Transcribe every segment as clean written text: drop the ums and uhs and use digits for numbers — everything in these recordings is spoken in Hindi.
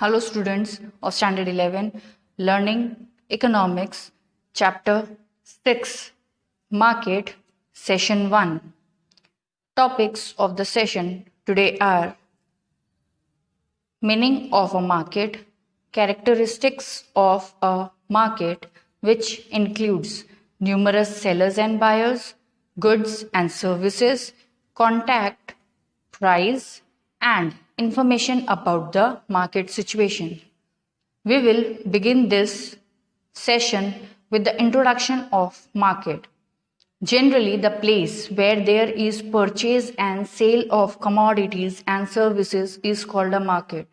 Hello students of Standard 11, Learning Economics, Chapter 6, Market, Session 1. Topics of the session today are meaning of a market, characteristics of a market, which includes numerous sellers and buyers, goods and services, contact, price, and information about the market situation. We will begin this session with the introduction of market. Generally, the place where there is purchase and sale of commodities and services is called a market.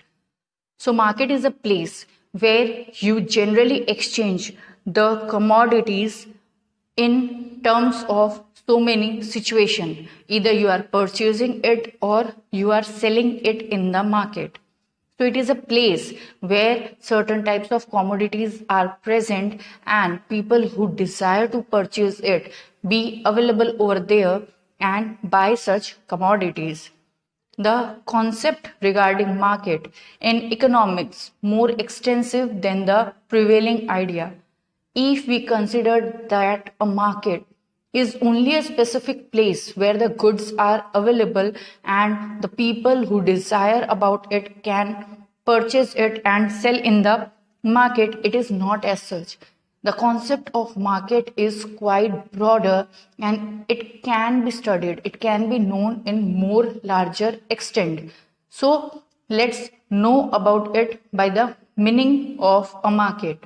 So, market is a place where you generally exchange the commodities in terms of so many situations. Either you are purchasing it or you are selling it in the market. So it is a place where certain types of commodities are present and people who desire to purchase it be available over there and buy such commodities. The concept regarding market in economics more extensive than the prevailing idea. If we consider that a market is only a specific place where the goods are available and the people who desire about it can purchase it and sell in the market, it is not as such. The concept of market is quite broader and it can be studied, it can be known in more larger extent. So let's know about it by the meaning of a market.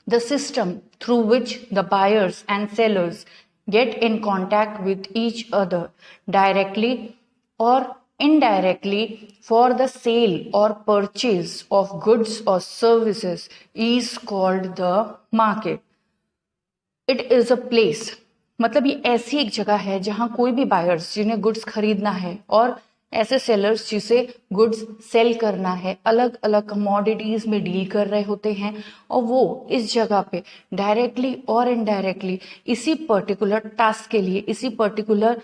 The system through which the buyers and sellers get in contact with each other directly or indirectly for the sale or purchase of goods or services is called the market. It is a place, मतलब ये ऐसी एक जगह है जहां कोई भी बायर्स जिन्हें गुड्स खरीदना है और ऐसे सेलर्स जिसे गुड्स सेल करना है अलग अलग कमोडिटीज में डील कर रहे होते हैं और वो इस जगह पे डायरेक्टली और इनडायरेक्टली इसी पर्टिकुलर टास्क के लिए इसी पर्टिकुलर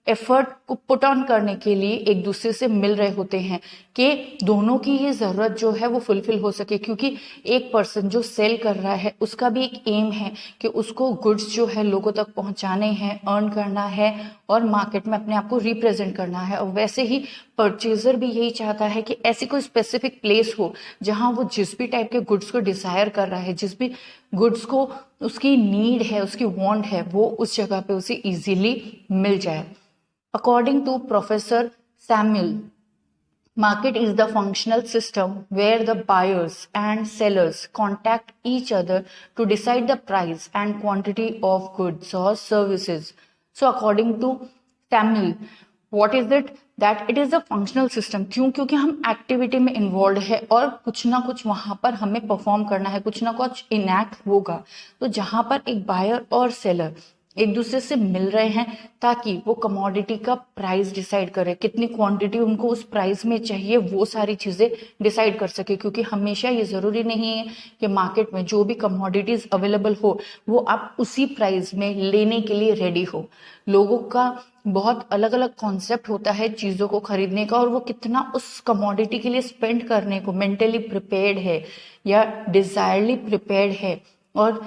एफर्ट को पुट ऑन करने के लिए एक दूसरे से मिल रहे होते हैं कि दोनों की ही जरूरत जो है वो फुलफिल हो सके, क्योंकि एक पर्सन जो सेल कर रहा है उसका भी एक एम है कि उसको गुड्स जो है लोगों तक पहुंचाने हैं, अर्न करना है और मार्केट में अपने आप को रिप्रेजेंट करना है। और वैसे ही परचेजर भी यही चाहता है कि ऐसी कोई स्पेसिफिक प्लेस हो जहां वो जिस भी टाइप के गुड्स को डिजायर कर रहा है, जिस भी गुड्स को उसकी नीड है, उसकी वांट है, वो उस जगह पे उसे इजीली मिल जाए। According to Professor Samuel, market is the functional system where the buyers and sellers contact each other to decide the price and quantity of goods or services. So according to Samuel, what is it? That it is a functional system. क्यों? क्योंकि हम एक्टिविटी में इन्वॉल्व है और कुछ ना कुछ वहां पर हमें परफॉर्म करना है, कुछ ना कुछ इनैक्ट होगा। तो जहां पर एक बायर और सेलर एक दूसरे से मिल रहे हैं ताकि वो कमोडिटी का प्राइस डिसाइड करे, कितनी क्वांटिटी उनको उस प्राइस में चाहिए, वो सारी चीजें डिसाइड कर सके। क्योंकि हमेशा ये जरूरी नहीं है कि मार्केट में जो भी कमोडिटीज अवेलेबल हो वो आप उसी प्राइस में लेने के लिए रेडी हो। लोगों का बहुत अलग अलग कॉन्सेप्ट होता है चीजों को खरीदने का और वो कितना उस कमोडिटी के लिए स्पेंड करने को मेंटली प्रिपेयर्ड है या डिजायरली प्रिपेयर्ड है और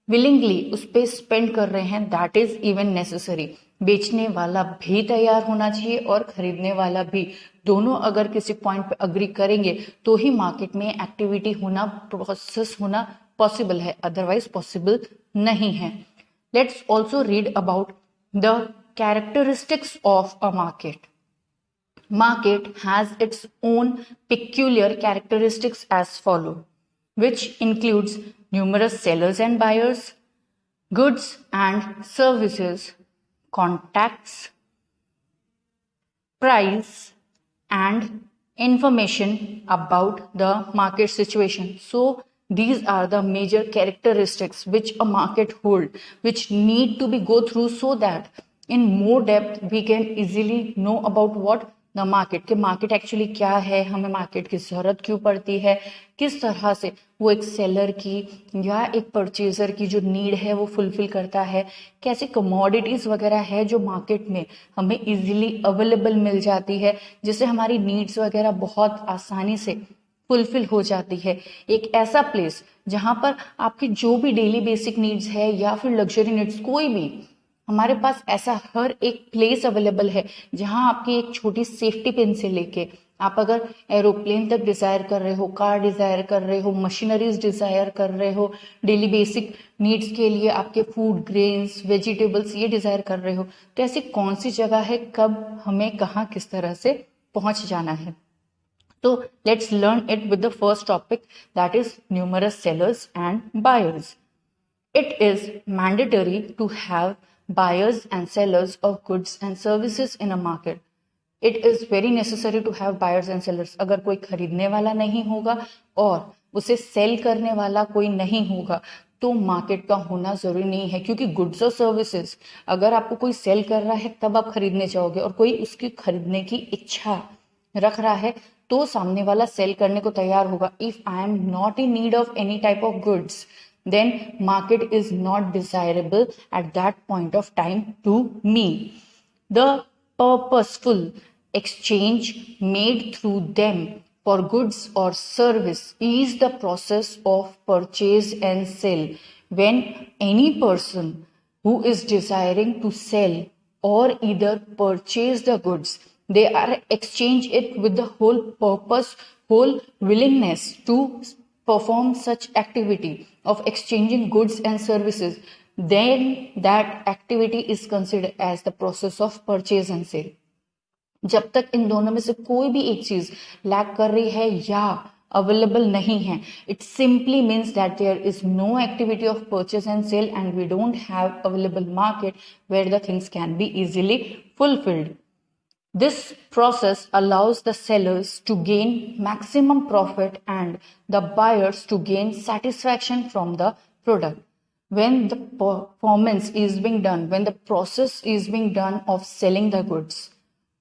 विलिंगली उस पर स्पेंड कर रहे हैं, दैट इज इवन नेसेसरी। बेचने वाला भी तैयार होना चाहिए और खरीदने वाला भी, दोनों अगर किसी पॉइंट पे अग्री करेंगे तो ही मार्केट में एक्टिविटी होना, प्रोसेस होना पॉसिबल है, अदरवाइज पॉसिबल नहीं है। Let's also read about the characteristics of a market. market has its own peculiar characteristics as follow, which includes numerous sellers and buyers, goods and services, contacts, price, and information about the market situation. So these are the major characteristics which a market hold, which need to be go through so that in more depth we can easily know about what the market कि मार्केट एक्चुअली क्या है, हमें मार्केट की जरूरत क्यों पड़ती है, किस तरह से वो एक सेलर की या एक परचेजर की जो नीड है वो फुलफिल करता है, कैसे कमोडिटीज वगैरह है जो मार्केट में हमें इजीली अवेलेबल मिल जाती है जिससे हमारी नीड्स वगैरह बहुत आसानी से फुलफिल हो जाती है। एक ऐसा प्लेस जहां पर आपकी जो भी डेली बेसिक नीड्स है या फिर लग्जरी नीड्स कोई भी, हमारे पास ऐसा हर एक प्लेस अवेलेबल है जहां आपकी एक छोटी सेफ्टी पिन से लेके आप अगर एरोप्लेन तक डिजायर कर रहे हो, कार डिजायर कर रहे हो, मशीनरीज डिजायर कर रहे हो, डेली बेसिक नीड्स के लिए आपके फूड, ग्रेन्स, वेजिटेबल्स ये डिजायर कर रहे हो, तो ऐसी कौन सी जगह है, कब हमें कहाँ किस तरह से पहुंच जाना है। तो let's learn it with the first topic, that is numerous sellers and buyers. It is mandatory to have buyers and sellers of goods and services in a market. It is very necessary to have buyers and sellers. अगर कोई खरीदने वाला नहीं होगा और उसे सेल करने वाला कोई नहीं होगा तो मार्केट का होना जरूरी नहीं है, क्योंकि गुड्स और सर्विसेज अगर आपको कोई सेल कर रहा है तब आप खरीदने जाओगे और कोई उसकी खरीदने की इच्छा रख रहा है तो सामने वाला सेल करने को तैयार होगा। If I am not in need of any type of goods, then market is not desirable at that point of time to me. The purposeful exchange made through them for goods or service is the process of purchase and sale. When any person who is desiring to sell or either purchase the goods, they are exchange it with the whole purpose, whole willingness to perform such activity of exchanging goods and services, then that activity is considered as the process of purchase and sale. जब तक इन दोनों में से कोई भी एक चीज लैक कर रही है या अवेलेबल नहीं है, it simply means that there is no activity of purchase and sale and we don't have available market where the things can be easily fulfilled. This process allows the sellers to gain maximum profit and the buyers to gain satisfaction from the product. When the performance is being done, when the process is being done of selling the goods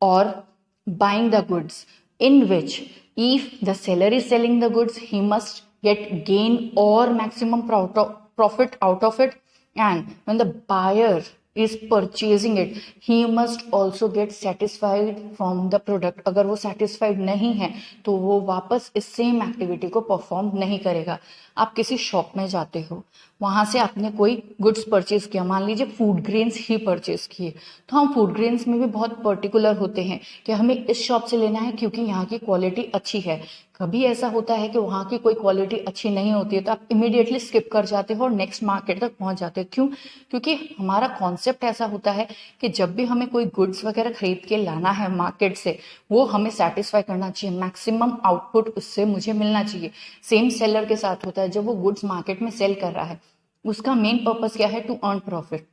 or buying the goods, in which if the seller is selling the goods, he must get gain or maximum profit out of it, and when the buyer is purchasing it, he must also get satisfied from the product. अगर वो satisfied नहीं है तो वो वापस इस सेम एक्टिविटी को परफॉर्म नहीं करेगा। आप किसी शॉप में जाते हो, वहां से आपने कोई गुड्स परचेज किया, मान लीजिए फूड ग्रेन्स ही परचेज किए, तो हम फूड ग्रेन्स में भी बहुत पर्टिकुलर होते हैं कि हमें इस शॉप से लेना है क्योंकि यहाँ की क्वालिटी अच्छी है। कभी ऐसा होता है कि वहां की कोई क्वालिटी अच्छी नहीं होती है तो आप इमीडिएटली स्किप कर जाते हो और नेक्स्ट मार्केट तक पहुंच जाते हो। क्यों? क्योंकि हमारा कॉन्सेप्ट ऐसा होता है कि जब भी हमें कोई गुड्स वगैरह खरीद के लाना है मार्केट से, वो हमें सेटिस्फाई करना चाहिए, मैक्सिमम आउटपुट उससे मुझे मिलना चाहिए। सेम सेलर के साथ होता है, जब वो गुड्स मार्केट में सेल कर रहा है उसका मेन पर्पस क्या है? To earn profit.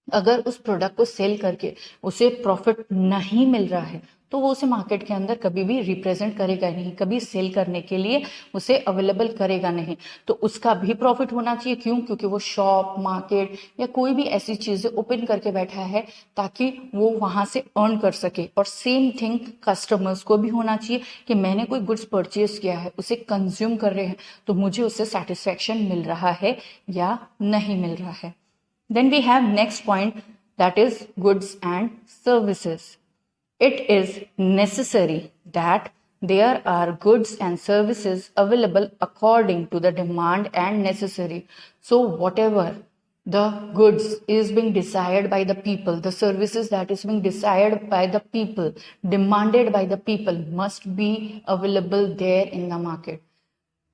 अगर उस प्रोडक्ट को सेल करके उसे प्रॉफिट नहीं मिल रहा है तो वो उसे मार्केट के अंदर कभी भी रिप्रेजेंट करेगा नहीं, कभी सेल करने के लिए उसे अवेलेबल करेगा नहीं। तो उसका भी प्रॉफिट होना चाहिए। क्यों? क्योंकि वो शॉप, मार्केट या कोई भी ऐसी चीजें ओपन करके बैठा है ताकि वो वहां से अर्न कर सके। और सेम थिंग कस्टमर्स को भी होना चाहिए कि मैंने कोई गुड्स परचेज किया है, उसे कंज्यूम कर रहे हैं, तो मुझे उससे सेटिस्फेक्शन मिल रहा है या नहीं मिल रहा है। Then we have next point, that is goods and services. It is necessary that there are goods and services available according to the demand and necessary. So whatever the goods is being desired by the people, the services that is being desired by the people, demanded by the people, must be available there in the market.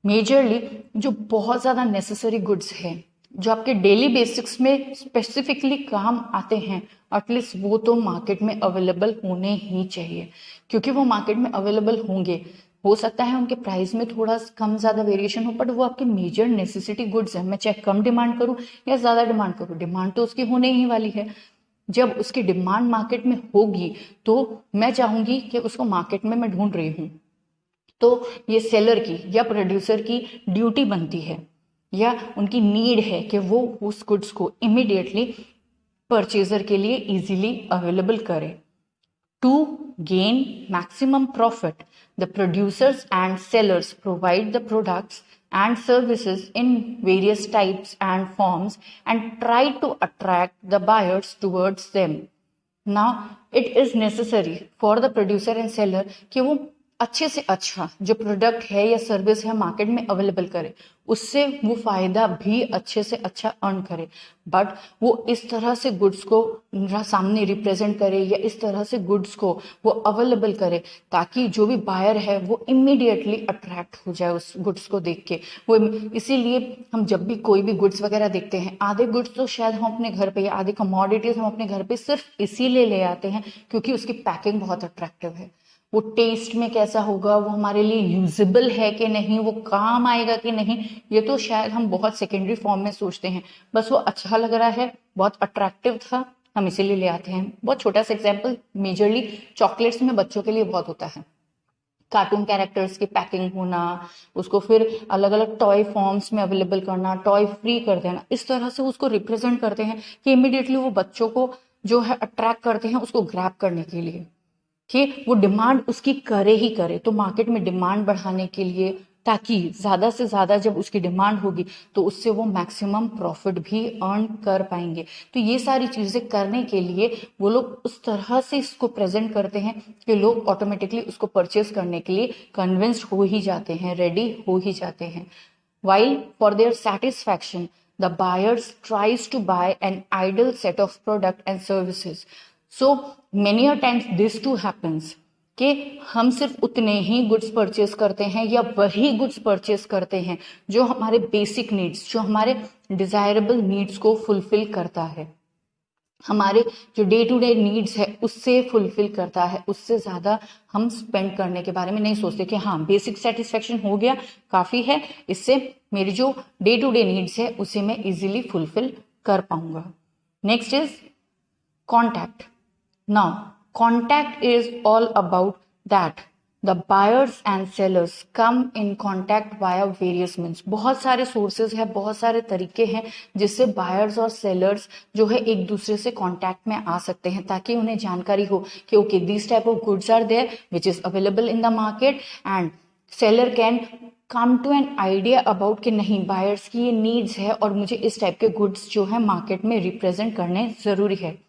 Majorly जो बहुत ज्यादा नेसेसरी गुड्स है जो आपके डेली बेसिक्स में स्पेसिफिकली काम आते हैं, एटलीस्ट वो तो मार्केट में अवेलेबल होने ही चाहिए, क्योंकि वो मार्केट में अवेलेबल होंगे। हो सकता है उनके प्राइस में थोड़ा कम ज्यादा वेरिएशन हो, बट वो आपके मेजर नेसेसिटी गुड्स है। मैं चाहे कम डिमांड करूं या ज्यादा डिमांड करूं, डिमांड तो उसकी होने ही वाली है। जब उसकी डिमांड मार्केट में होगी तो मैं चाहूंगी कि उसको मार्केट में मैं ढूंढ रही हूँ, तो ये सेलर की या प्रोड्यूसर की ड्यूटी बनती है या उनकी नीड है कि वो उस गुड्स को इमीडिएटली परचेजर के लिए इजीली अवेलेबल करे। To gain maximum profit, the producers and sellers provide the products and services in various types and forms and try to attract the buyers towards them. Now, it is necessary for the producer and seller कि वो अच्छे से अच्छा जो प्रोडक्ट है या सर्विस है मार्केट में अवेलेबल करे, उससे वो फायदा भी अच्छे से अच्छा अर्न करे, बट वो इस तरह से गुड्स को सामने रिप्रेजेंट करे या इस तरह से गुड्स को वो अवेलेबल करे ताकि जो भी बायर है वो इमीडिएटली अट्रैक्ट हो जाए उस गुड्स को देख के। वो इसीलिए हम जब भी कोई भी गुड्स वगैरह देखते हैं, आधे गुड्स तो शायद हम अपने घर पे या आधे कमोडिटीज हम अपने घर पे सिर्फ इसीलिए ले आते हैं क्योंकि उसकी पैकिंग बहुत अट्रैक्टिव है। वो टेस्ट में कैसा होगा, वो हमारे लिए यूजेबल है कि नहीं, वो काम आएगा कि नहीं, ये तो शायद हम बहुत सेकेंडरी फॉर्म में सोचते हैं। बस वो अच्छा लग रहा है, बहुत अट्रैक्टिव था, हम इसीलिए ले आते हैं। बहुत छोटा सा एग्जाम्पल, मेजरली चॉकलेट्स में बच्चों के लिए बहुत होता है। कार्टून कैरेक्टर्स की पैकिंग होना, उसको फिर अलग अलग टॉय फॉर्म्स में अवेलेबल करना, टॉय फ्री कर देना, इस तरह से उसको रिप्रेजेंट करते हैं कि इमिडिएटली वो बच्चों को जो है अट्रैक्ट करते हैं उसको ग्रैब करने के लिए कि वो डिमांड उसकी करे ही करे। तो मार्केट में डिमांड बढ़ाने के लिए, ताकि ज्यादा से ज्यादा जब उसकी डिमांड होगी तो उससे वो मैक्सिमम प्रॉफिट भी अर्न कर पाएंगे। तो ये सारी चीजें करने के लिए वो लोग उस तरह से इसको प्रेजेंट करते हैं कि लोग ऑटोमेटिकली उसको परचेज करने के लिए कन्विंस्ड हो ही जाते हैं, रेडी हो ही जाते हैं। While for their satisfaction, the buyers tries to buy an ideal set of product and services. So many a times this too happens कि हम सिर्फ उतने ही गुड्स परचेज करते हैं या वही गुड्स परचेज करते हैं जो हमारे बेसिक नीड्स, जो हमारे डिजायरेबल नीड्स को फुलफिल करता है, हमारे जो डे टू डे नीड्स है उससे फुलफिल करता है। उससे ज्यादा हम स्पेंड करने के बारे में नहीं सोचते कि हाँ बेसिक सेटिस्फेक्शन हो गया, काफी है, इससे मेरी जो डे टू डे नीड्स है उसे मैं इजीली फुलफिल कर पाऊंगा। Next is contact. Now, contact is all about that the buyers and sellers come in contact via various means. बहुत सारे सोर्सेज है, बहुत सारे तरीके हैं जिससे बायर्स और सेलर्स जो है एक दूसरे से कांटेक्ट में आ सकते हैं ताकि उन्हें जानकारी हो कि okay this type of goods are there which is available in the market and seller can come to an idea about कि नहीं बायर्स की ये नीड्स है और मुझे इस टाइप के गुड्स जो है मार्केट में रिप्रेजेंट करने जरूरी है।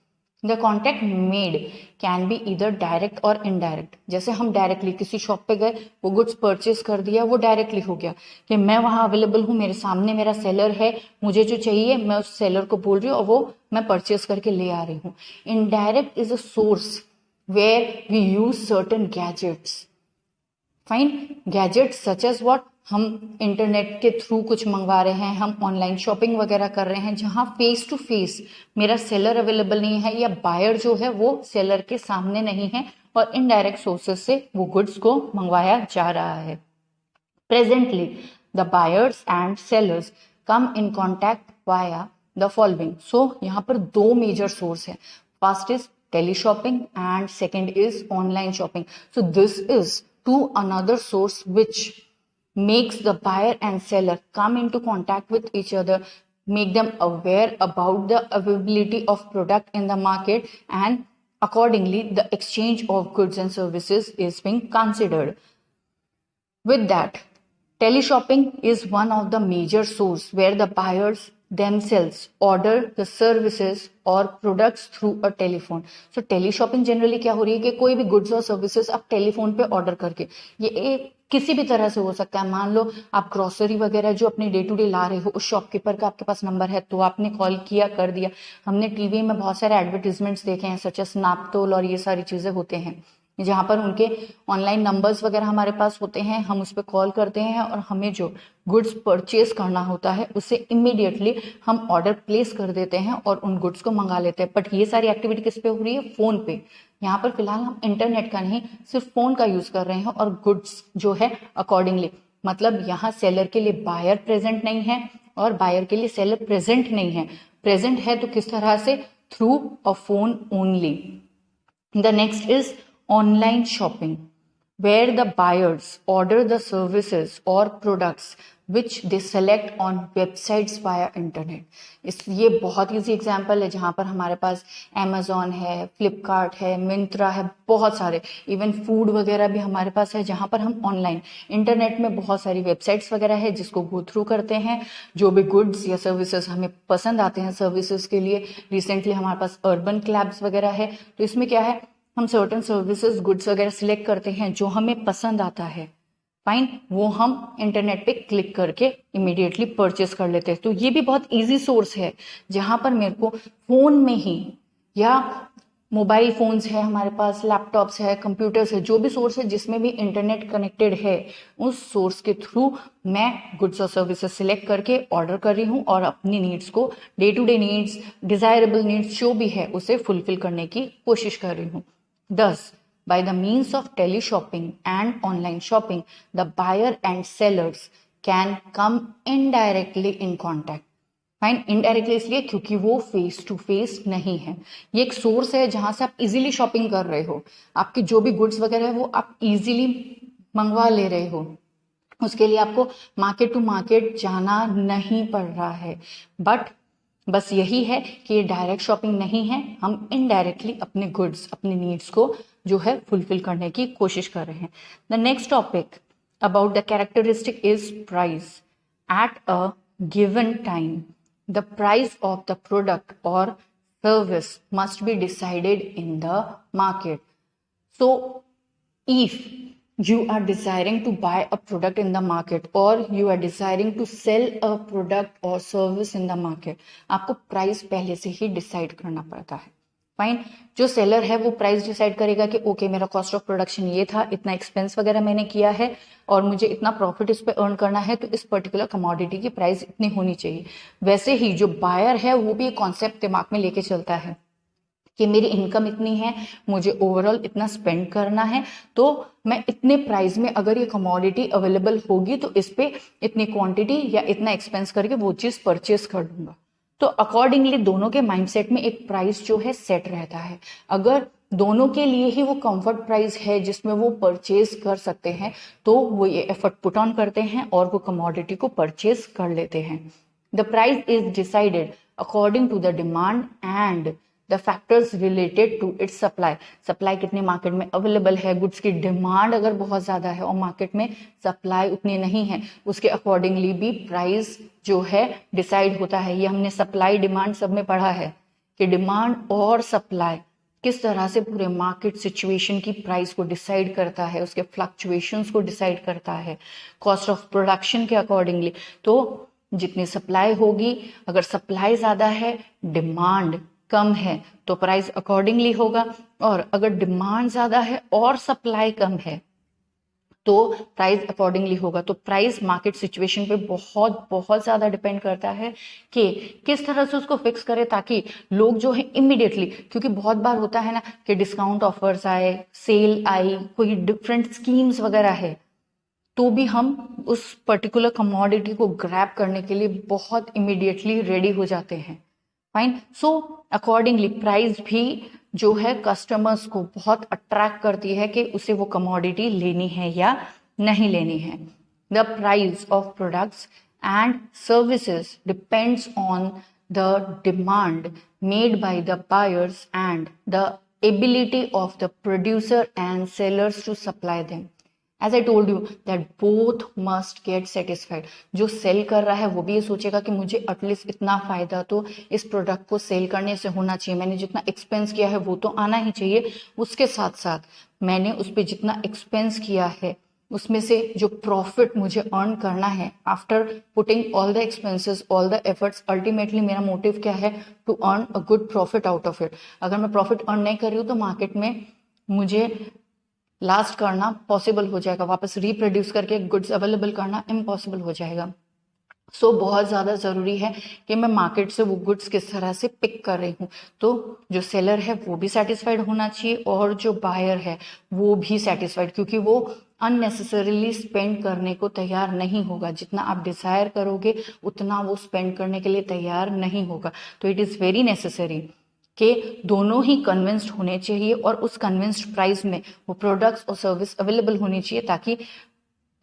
The contact made can be either direct or indirect. जैसे हम डायरेक्टली किसी शॉप पे गए, वो गुड्स परचेज कर दिया, वो डायरेक्टली हो गया कि मैं वहां अवेलेबल हूँ, मेरे सामने मेरा सेलर है, मुझे जो चाहिए मैं उस सेलर को बोल रही हूँ और वो मैं परचेज करके ले आ रही हूँ। Indirect is a source where we use certain gadgets. Fine, gadgets such as what, हम इंटरनेट के थ्रू कुछ मंगवा रहे हैं, हम ऑनलाइन शॉपिंग वगैरह कर रहे हैं जहां फेस टू फेस मेरा सेलर अवेलेबल नहीं है या बायर जो है वो सेलर के सामने नहीं है और इनडायरेक्ट सोर्सेस से वो गुड्स को मंगवाया जा रहा है। Presently the buyers and sellers come in contact via the following. So यहाँ पर दो मेजर सोर्स है, first is tele shopping and second is online shopping. So this is to another source which makes the buyer and seller come into contact with each other, make them aware about the availability of product in the market, and accordingly the exchange of goods and services is being considered. With that, teleshopping is one of the major source where the buyers themselves order the services or products through a telephone. So teleshopping generally क्या हो रही है कि कोई भी goods और services आप टेलीफोन पे ऑर्डर करके, ये एक किसी भी तरह से हो सकता है। मान लो आप ग्रोसरी वगैरह जो अपनी डे टू डे ला रहे हो, उस शॉपकीपर का आपके पास नंबर है तो आपने कॉल किया, कर दिया। हमने टीवी में बहुत सारे एडवर्टीजमेंट्स देखे हैं सच एज नापतोल और ये सारी चीजें होते हैं। जहाँ पर उनके ऑनलाइन नंबर्स वगैरह हमारे पास होते हैं, हम उस पर कॉल करते हैं और हमें जो गुड्स परचेज करना होता है उसे इमीडिएटली हम ऑर्डर प्लेस कर देते हैं और उन गुड्स को मंगा लेते हैं। बट ये सारी एक्टिविटी किस पे हो रही है? फोन पे। यहाँ पर फिलहाल हम इंटरनेट का नहीं, सिर्फ फोन का यूज कर रहे हैं और गुड्स जो है अकॉर्डिंगली, मतलब यहाँ सेलर के लिए बायर प्रेजेंट नहीं है और बायर के लिए सेलर प्रेजेंट नहीं है। प्रेजेंट है तो किस तरह से? Through a phone only. The next is online shopping, where the buyers order the services or products which they select on websites via internet. ये बहुत ईजी एग्जाम्पल है जहाँ पर हमारे पास Amazon है, फ्लिपकार्ट है, मिंत्रा है, बहुत सारे, इवन फूड वगैरह भी हमारे पास है जहाँ पर हम ऑनलाइन इंटरनेट में बहुत सारी वेबसाइट्स वगैरह है जिसको गो थ्रू करते हैं। जो भी गुड्स या सर्विसेज हमें पसंद आते हैं सर्विसेज के लिए, रिसेंटली हमारे पास अर्बन क्लैब्स वगैरह है, तो इसमें क्या है, हम सर्टेन सर्विसेज गुड्स वगैरह सिलेक्ट करते हैं जो हमें पसंद आता है, फाइन, वो हम इंटरनेट पे क्लिक करके इमीडिएटली परचेस कर लेते हैं। तो ये भी बहुत इजी सोर्स है जहां पर मेरे को फोन में ही, या मोबाइल फोन्स है हमारे पास, लैपटॉप्स है, कंप्यूटर्स है, जो भी सोर्स है जिसमें भी इंटरनेट कनेक्टेड है, उस सोर्स के थ्रू मैं गुड्स और सर्विसेज सिलेक्ट करके ऑर्डर कर रही हूँ और अपनी नीड्स को, day to day needs, desirable needs जो भी है उसे फुलफिल करने की कोशिश कर रही हूँ। Thus, by the means of teleshopping and online shopping, the buyer and sellers can come indirectly in contact. Fine, indirectly इसलिए क्योंकि वो फेस टू फेस नहीं है। ये एक सोर्स है जहां से आप इजीली शॉपिंग कर रहे हो, आपके जो भी गुड्स वगैरह है वो आप इजीली मंगवा ले रहे हो, उसके लिए आपको मार्केट टू मार्केट जाना नहीं पड़ रहा है। बट बस यही है कि ये डायरेक्ट शॉपिंग नहीं है, हम इनडायरेक्टली अपने गुड्स, अपने नीड्स को जो है फुलफिल करने की कोशिश कर रहे हैं। The next topic about the characteristic is price. At a given time the price of the product और service must be decided in the market. So if you are desiring to buy a product in the market or you are desiring to sell a product or service in the market, आपको प्राइस पहले से ही डिसाइड करना पड़ता है। फाइन, जो सेलर है वो प्राइस डिसाइड करेगा कि ओके मेरा कॉस्ट ऑफ प्रोडक्शन ये था, इतना एक्सपेंस वगैरह मैंने किया है और मुझे इतना प्रॉफिट इस पे अर्न करना है, तो इस पर्टिकुलर कमोडिटी की प्राइस इतनी होनी चाहिए। वैसे ही जो बायर है वो भी एक कॉन्सेप्ट दिमाग में लेके चलता है कि मेरी इनकम इतनी है, मुझे ओवरऑल इतना स्पेंड करना है, तो मैं इतने प्राइस में अगर ये कमोडिटी अवेलेबल होगी तो इस पे इतनी क्वांटिटी या इतना एक्सपेंस करके वो चीज परचेस कर लूंगा। तो अकॉर्डिंगली दोनों के माइंडसेट में एक प्राइस जो है सेट रहता है। अगर दोनों के लिए ही वो कंफर्ट प्राइस है जिसमें वो परचेज कर सकते हैं तो वो ये एफर्ट पुट ऑन करते हैं और वो कमोडिटी को परचेज कर लेते हैं। The price is decided according to the demand and the factors related to its supply. Supply कितनी मार्केट में अवेलेबल है, गुड्स की डिमांड अगर बहुत ज्यादा है और मार्केट में सप्लाई उतनी नहीं है, उसके अकॉर्डिंगली भी प्राइस जो है डिसाइड होता है। ये हमने सप्लाई डिमांड सब में पढ़ा है कि डिमांड और सप्लाई किस तरह से पूरे मार्केट सिचुएशन की प्राइस को डिसाइड करता है, उसके फ्लक्चुएशंस को डिसाइड करता है कॉस्ट ऑफ प्रोडक्शन के अकॉर्डिंगली। तो जितनी सप्लाई होगी, अगर सप्लाई ज्यादा है, डिमांड कम है तो प्राइस अकॉर्डिंगली होगा, और अगर डिमांड ज्यादा है और सप्लाई कम है तो प्राइस अकॉर्डिंगली होगा। तो प्राइस मार्केट सिचुएशन पे बहुत बहुत ज्यादा डिपेंड करता है कि किस तरह से उसको फिक्स करे ताकि लोग जो है इमीडिएटली, क्योंकि बहुत बार होता है ना कि डिस्काउंट ऑफर्स आए, सेल आई, कोई डिफरेंट स्कीम्स वगैरह है, तो भी हम उस पर्टिकुलर कमोडिटी को ग्रैब करने के लिए बहुत इमीडिएटली रेडी हो जाते हैं। फाइन, सो अकॉर्डिंगली प्राइस भी जो है कस्टमर्स को बहुत अट्रैक्ट करती है कि उसे वो कमोडिटी लेनी है या नहीं लेनी है। The price of products and services depends on the demand made by the buyers and the ability of the producer and sellers to supply them. As I told you that both must get satisfied. जो सेल कर रहा है वो भी ये सोचेगा कि मुझे एटलीस्ट इतना फायदा तो इस प्रोडक्ट को सेल करने से होना चाहिए, मैंने जितना एक्सपेंस किया है वो तो आना ही चाहिए, उसके साथ साथ मैंने उस पर जितना एक्सपेंस किया है उसमें से जो प्रॉफिट मुझे अर्न करना है after putting all the expenses, all the efforts, ultimately मेरा मोटिव क्या है, to earn a good profit out of it. अगर मैं प्रॉफिट अर्न नहीं कर रही हूँ तो मार्केट में मुझे लास्ट करना पॉसिबल हो जाएगा, वापस रिप्रोड्यूस करके गुड्स अवेलेबल करना इम्पॉसिबल हो जाएगा। सो बहुत ज़्यादा ज़रूरी है कि मैं मार्केट से वो गुड्स किस तरह से पिक कर रही हूँ। तो जो सेलर है वो भी सेटिस्फाइड होना चाहिए और जो बायर है वो भी सेटिस्फाइड, क्योंकि वो अननेसेसरीली स्पेंड करने को तैयार नहीं होगा। जितना आप डिजायर करोगे उतना वो स्पेंड करने के लिए तैयार नहीं होगा। तो इट इज़ वेरी नेसेसरी कि दोनों ही कन्विंस्ड होने चाहिए और उस कन्विंस्ड प्राइस में वो प्रोडक्ट्स और सर्विस अवेलेबल होनी चाहिए, ताकि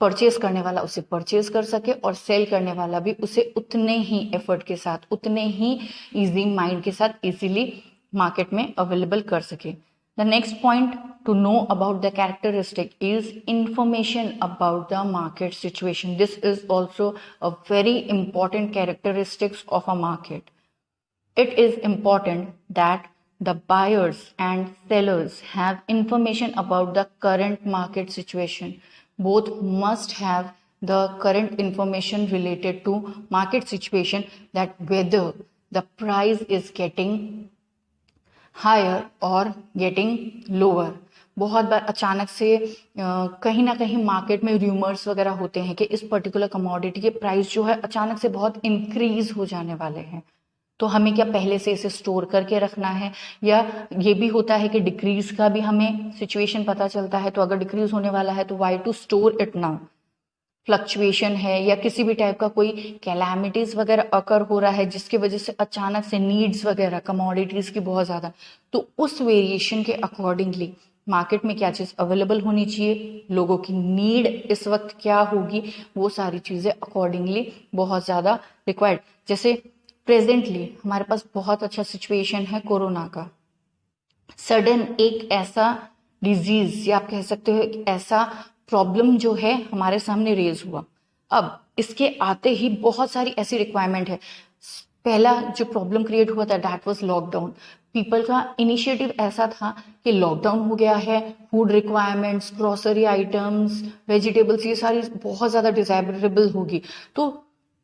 परचेज करने वाला उसे परचेज कर सके और सेल करने वाला भी उसे उतने ही एफर्ट के साथ, उतने ही इजी माइंड के साथ इजीली मार्केट में अवेलेबल कर सके। The next point to know about the characteristic is information about the market situation. This is also a very important characteristics of a market. It is important that the buyers and sellers have information about the current market situation. Both must have the current information related to market situation, that whether the price is getting higher or getting lower. बहुत बार अचानक से कहीं ना कहीं मार्केट में रूमर्स वगैरह होते हैं कि इस पर्टिकुलर कमोडिटी के प्राइस जो है अचानक से बहुत इंक्रीज हो जाने वाले हैं। तो हमें क्या पहले से इसे स्टोर करके रखना है, या ये भी होता है कि डिक्रीज का भी हमें सिचुएशन पता चलता है, तो अगर डिक्रीज होने वाला है तो why to store it now. Fluctuation है या किसी भी टाइप का कोई कैलामिटीज वगैरह अकर हो रहा है जिसकी वजह से अचानक से नीड्स वगैरह कमोडिटीज की बहुत ज्यादा, तो उस वेरिएशन के अकॉर्डिंगली मार्केट में क्या चीज अवेलेबल होनी चाहिए, लोगों की नीड इस वक्त क्या होगी, वो सारी चीजें अकॉर्डिंगली बहुत ज्यादा रिक्वायर्ड। जैसे प्रेजेंटली हमारे पास बहुत अच्छा सिचुएशन है कोरोना का। सडन एक ऐसा डिजीज या आप कह सकते हो एक ऐसा प्रॉब्लम जो है हमारे सामने रेज हुआ। अब इसके आते ही बहुत सारी ऐसी रिक्वायरमेंट है। पहला जो प्रॉब्लम क्रिएट हुआ था दैट वाज लॉकडाउन। पीपल का इनिशिएटिव ऐसा था कि लॉकडाउन हो गया है, food requirements, grocery items, vegetables, ये सारी बहुत ज्यादा डिजायरेबल होगी। तो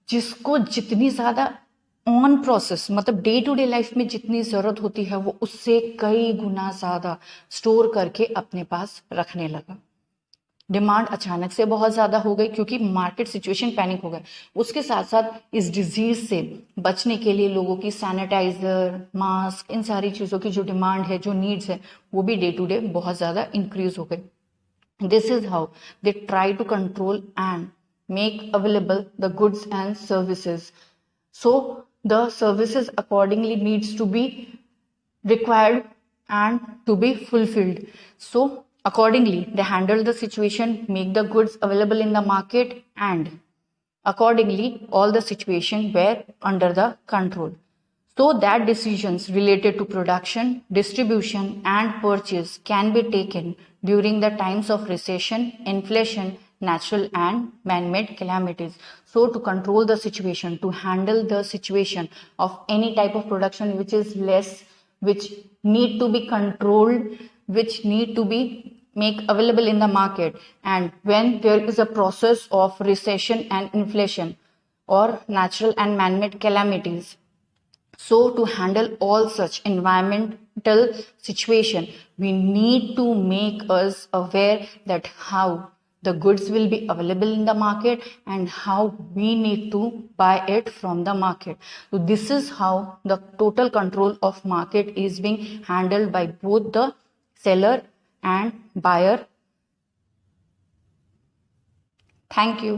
जिसको जितनी ज्यादा ऑन प्रोसेस मतलब डे टू डे लाइफ में जितनी जरूरत होती है वो उससे कई गुना ज्यादा स्टोर करके अपने पास रखने लगा। डिमांड अचानक से बहुत ज्यादा हो गई क्योंकि मार्केट सिचुएशन पैनिक हो गए। उसके साथ साथ इस डिजीज से बचने के लिए लोगों की सैनिटाइजर, मास्क, इन सारी चीजों की जो डिमांड है, जो नीड्स है, वो भी डे टू डे बहुत ज्यादा इंक्रीज हो गई। This is how they try to control and make available the goods and services. So the services accordingly needs to be required and to be fulfilled. So accordingly they handle the situation, make the goods available in the market, and accordingly all the situation were under the control, so that decisions related to production, distribution and purchase can be taken during the times of recession, inflation, natural and man-made calamities. So to control the situation, to handle the situation of any type of production which is less, which need to be controlled, which need to be make available in the market, and when there is a process of recession and inflation or natural and man-made calamities. So to handle all such environmental situation, we need to make us aware that how the goods will be available in the market and how we need to buy it from the market. So this is how the total control of market is being handled by both the seller and buyer. Thank you.